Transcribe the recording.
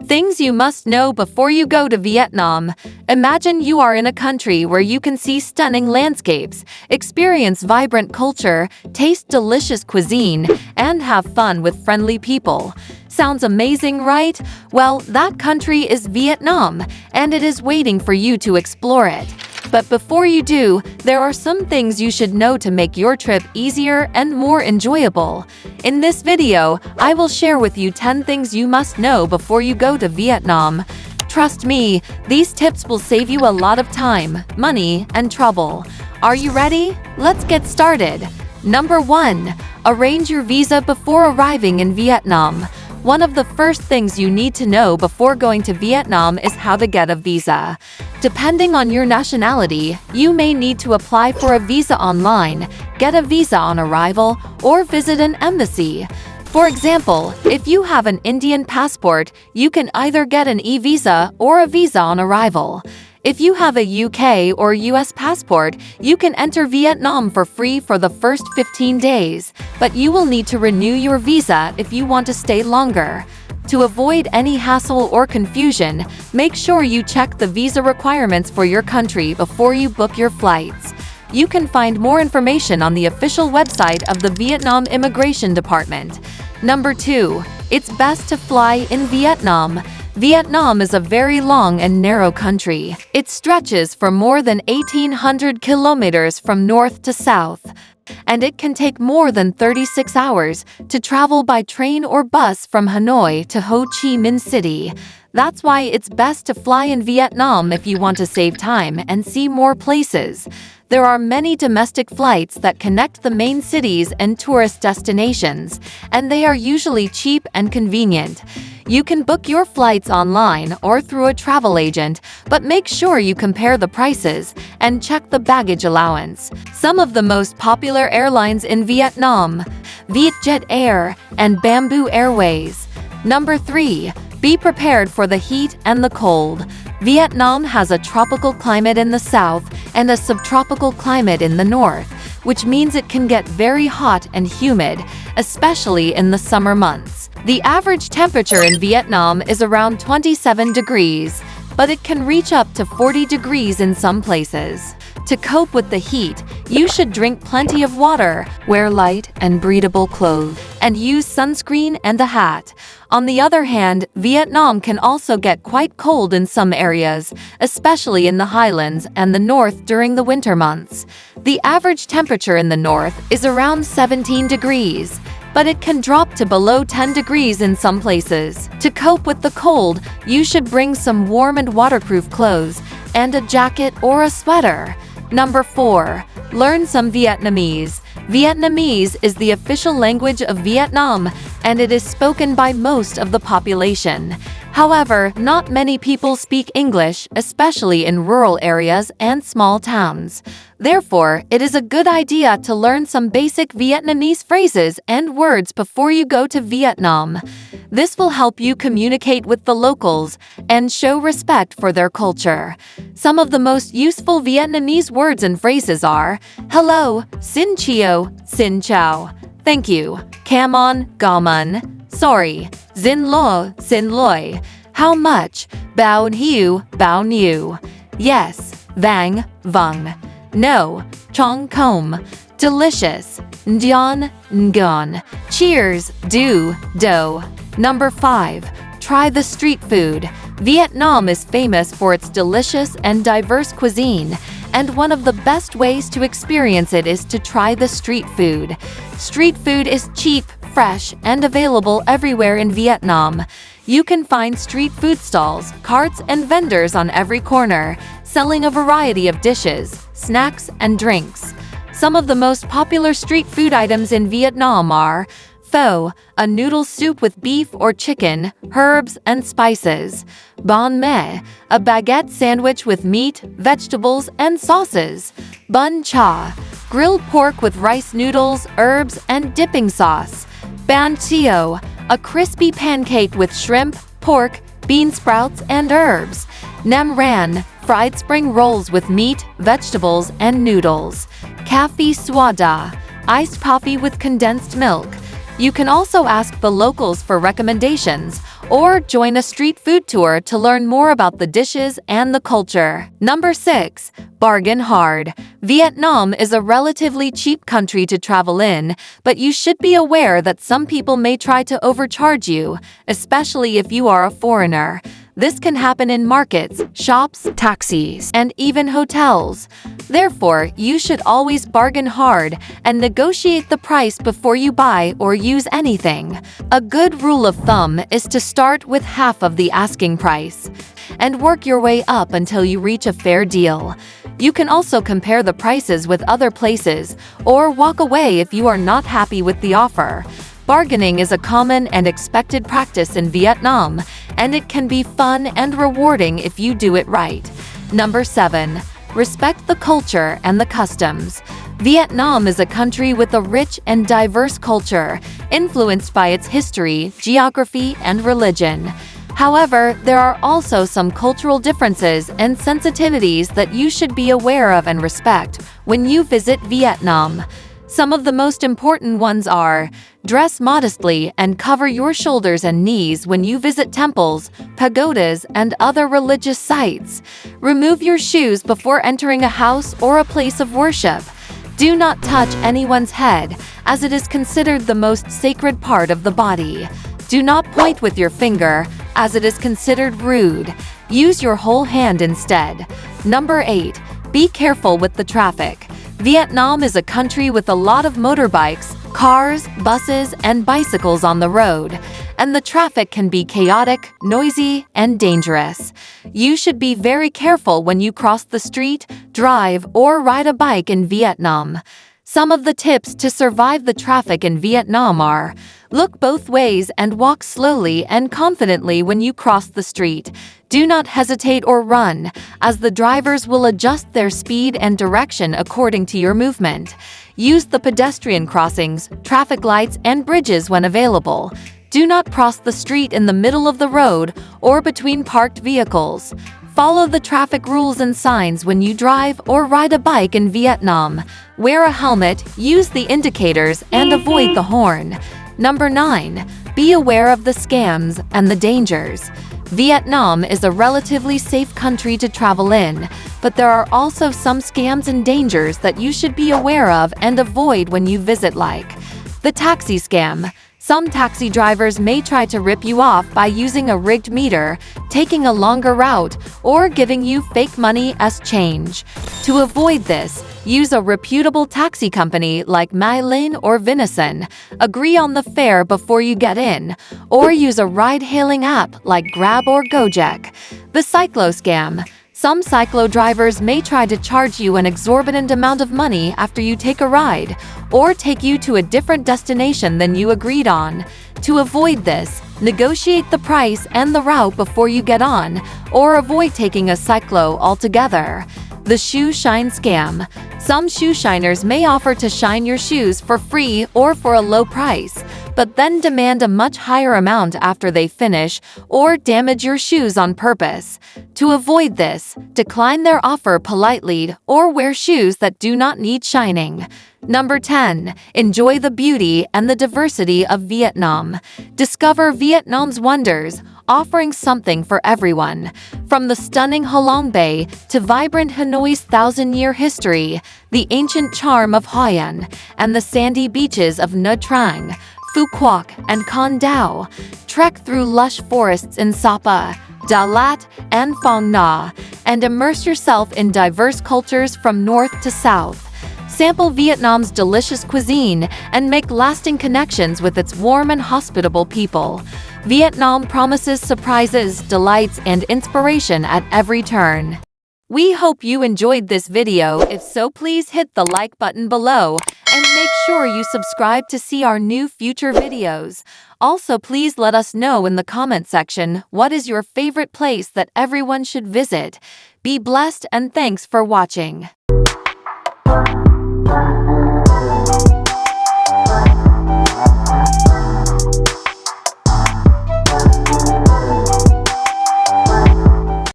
Things you must know before you go to Vietnam. Imagine you are in a country where you can see stunning landscapes, experience vibrant culture, taste delicious cuisine, and have fun with friendly people. Sounds amazing, right? Well, that country is Vietnam, and it is waiting for you to explore it. But before you do, there are some things you should know to make your trip easier and more enjoyable. In this video, I will share with you 10 things you must know before you go to Vietnam. Trust me, these tips will save you a lot of time, money, and trouble. Are you ready? Let's get started. Number 1. Arrange your visa before arriving in Vietnam. One of the first things you need to know before going to Vietnam is how to get a visa. Depending on your nationality, you may need to apply for a visa online, get a visa on arrival, or visit an embassy. For example, if you have an Indian passport, you can either get an e-visa or a visa on arrival. If you have a UK or US passport, you can enter Vietnam for free for the first 15 days, but you will need to renew your visa if you want to stay longer. To avoid any hassle or confusion, make sure you check the visa requirements for your country before you book your flights. You can find more information on the official website of the Vietnam Immigration Department. Number 2. It's best to fly in Vietnam. Vietnam is a very long and narrow country. It stretches for more than 1,800 kilometers from north to south, and it can take more than 36 hours to travel by train or bus from Hanoi to Ho Chi Minh City. That's why it's best to fly in Vietnam if you want to save time and see more places. There are many domestic flights that connect the main cities and tourist destinations, and they are usually cheap and convenient. You can book your flights online or through a travel agent, but make sure you compare the prices and check the baggage allowance. Some of the most popular airlines in Vietnam: Vietjet Air and Bamboo Airways. Number 3. Be prepared for the heat and the cold. Vietnam has a tropical climate in the south and a subtropical climate in the north, which means it can get very hot and humid, especially in the summer months. The average temperature in Vietnam is around 27 degrees, but it can reach up to 40 degrees in some places. To cope with the heat, you should drink plenty of water, wear light and breathable clothes, and use sunscreen and a hat. On the other hand, Vietnam can also get quite cold in some areas, especially in the highlands and the north during the winter months. The average temperature in the north is around 17 degrees, but it can drop to below 10 degrees in some places. To cope with the cold, you should bring some warm and waterproof clothes and a jacket or a sweater. Number 4. Learn some Vietnamese. Vietnamese is the official language of Vietnam, and it is spoken by most of the population. However, not many people speak English, especially in rural areas and small towns. Therefore, it is a good idea to learn some basic Vietnamese phrases and words before you go to Vietnam. This will help you communicate with the locals and show respect for their culture. Some of the most useful Vietnamese words and phrases are hello, xin chào, xin chào, thank you, cam on, gaman, sorry, xin lỗi, how much, bao nhiêu, bao nhiêu, yes, vang, vâng, no, chong com, delicious, ndion, ngon, cheers, do. Number 5. Try the street food. Vietnam is famous for its delicious and diverse cuisine, and one of the best ways to experience it is to try the street food. Street food is cheap, fresh, and available everywhere in Vietnam. You can find street food stalls, carts, and vendors on every corner, selling a variety of dishes, snacks, and drinks. Some of the most popular street food items in Vietnam are pho, a noodle soup with beef or chicken, herbs, and spices; banh mi, a baguette sandwich with meat, vegetables, and sauces; bun cha, grilled pork with rice noodles, herbs, and dipping sauce; ban tio, a crispy pancake with shrimp, pork, bean sprouts, and herbs; nem ran, fried spring rolls with meat, vegetables, and noodles; café soda, iced coffee with condensed milk; You can also ask the locals for recommendations or join a street food tour to learn more about the dishes and the culture. Number 6. Bargain hard. Vietnam is a relatively cheap country to travel in, but you should be aware that some people may try to overcharge you, especially if you are a foreigner. This can happen in markets, shops, taxis, and even hotels. Therefore, you should always bargain hard and negotiate the price before you buy or use anything. A good rule of thumb is to start with half of the asking price and work your way up until you reach a fair deal. You can also compare the prices with other places or walk away if you are not happy with the offer. Bargaining is a common and expected practice in Vietnam, and it can be fun and rewarding if you do it right. Number 7. Respect the culture and the customs. Vietnam is a country with a rich and diverse culture, influenced by its history, geography, and religion. However, there are also some cultural differences and sensitivities that you should be aware of and respect when you visit Vietnam. Some of the most important ones are: dress modestly and cover your shoulders and knees when you visit temples, pagodas, and other religious sites. Remove your shoes before entering a house or a place of worship. Do not touch anyone's head, as it is considered the most sacred part of the body. Do not point with your finger, as it is considered rude. Use your whole hand instead. Number 8. Be careful with the traffic. Vietnam is a country with a lot of motorbikes, cars, buses, and bicycles on the road, and the traffic can be chaotic, noisy, and dangerous. You should be very careful when you cross the street, drive, or ride a bike in Vietnam. Some of the tips to survive the traffic in Vietnam are: look both ways and walk slowly and confidently when you cross the street. Do not hesitate or run, as the drivers will adjust their speed and direction according to your movement. Use the pedestrian crossings, traffic lights, and bridges when available. Do not cross the street in the middle of the road or between parked vehicles. Follow the traffic rules and signs when you drive or ride a bike in Vietnam. Wear a helmet, use the indicators, and avoid the horn. Number 9. Be aware of the scams and the dangers. Vietnam is a relatively safe country to travel in, but there are also some scams and dangers that you should be aware of and avoid when you visit, like the taxi scam. Some taxi drivers may try to rip you off by using a rigged meter, taking a longer route, or giving you fake money as change. To avoid this, use a reputable taxi company like My Linh or Venison. Agree on the fare before you get in, or use a ride-hailing app like Grab or Gojek. The cyclo scam. Some cyclo drivers may try to charge you an exorbitant amount of money after you take a ride, or take you to a different destination than you agreed on. To avoid this, negotiate the price and the route before you get on, or avoid taking a cyclo altogether. The shoe shine scam. Some shoe shiners may offer to shine your shoes for free or for a low price, but then demand a much higher amount after they finish or damage your shoes on purpose. To avoid this, decline their offer politely or wear shoes that do not need shining. Number 10. Enjoy the beauty and the diversity of Vietnam. Discover Vietnam's wonders, offering something for everyone. From the stunning Ha Long Bay to vibrant Hanoi's thousand-year history, the ancient charm of Hoi An, and the sandy beaches of Nha Trang, Phu Quoc, and Con Dao. Trek through lush forests in Sapa, Da Lat, and Phong Nha, and immerse yourself in diverse cultures from north to south. Sample Vietnam's delicious cuisine and make lasting connections with its warm and hospitable people. Vietnam promises surprises, delights, and inspiration at every turn. We hope you enjoyed this video. If so, please hit the like button below and make sure you subscribe to see our new future videos. Also, please let us know in the comment section what is your favorite place that everyone should visit. Be blessed and thanks for watching.